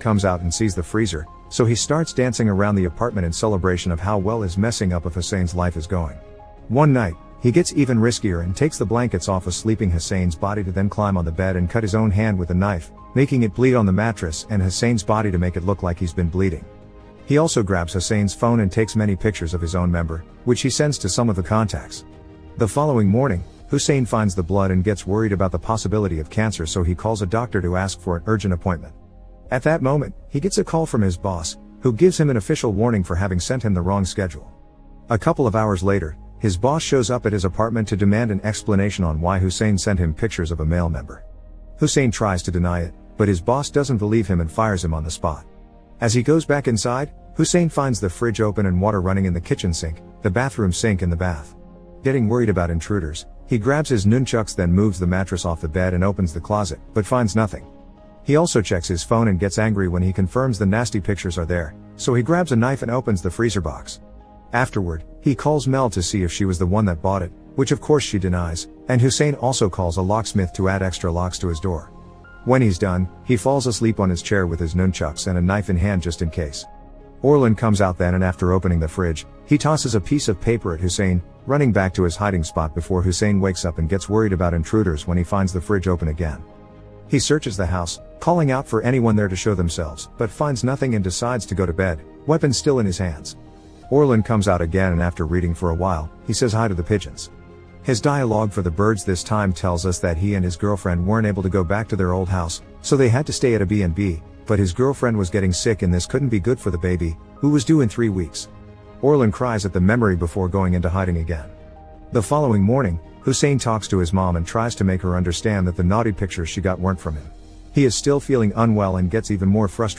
comes out and sees the freezer, so he starts dancing around the apartment in celebration of how well his messing up of Hussein's life is going. One night, he gets even riskier and takes the blankets off of sleeping Hussein's body to then climb on the bed and cut his own hand with a knife, making it bleed on the mattress and Hussein's body to make it look like he's been bleeding. He also grabs Hussein's phone and takes many pictures of his own member, which he sends to some of the contacts. The following morning, Hussein finds the blood and gets worried about the possibility of cancer, so he calls a doctor to ask for an urgent appointment. At that moment, he gets a call from his boss, who gives him an official warning for having sent him the wrong schedule. A couple of hours later, his boss shows up at his apartment to demand an explanation on why Hussein sent him pictures of a male member. Hussein tries to deny it, but his boss doesn't believe him and fires him on the spot. As he goes back inside, Hussein finds the fridge open and water running in the kitchen sink, the bathroom sink and the bath. Getting worried about intruders, he grabs his nunchucks, then moves the mattress off the bed and opens the closet, but finds nothing. He also checks his phone and gets angry when he confirms the nasty pictures are there, so he grabs a knife and opens the freezer box. Afterward, he calls Mel to see if she was the one that bought it, which of course she denies, and Hussein also calls a locksmith to add extra locks to his door. When he's done, he falls asleep on his chair with his nunchucks and a knife in hand just in case. Orlan comes out then, and after opening the fridge, he tosses a piece of paper at Hussein, running back to his hiding spot before Hussein wakes up and gets worried about intruders when he finds the fridge open again. He searches the house, calling out for anyone there to show themselves, but finds nothing and decides to go to bed, weapon still in his hands. Orlan comes out again, and after reading for a while, he says hi to the pigeons. His dialogue for the birds this time tells us that he and his girlfriend weren't able to go back to their old house, so they had to stay at a B&B, but his girlfriend was getting sick and this couldn't be good for the baby, who was due in 3 weeks. Orlan cries at the memory before going into hiding again. The following morning, Hussein talks to his mom and tries to make her understand that the naughty pictures she got weren't from him. He is still feeling unwell and gets even more frustrated.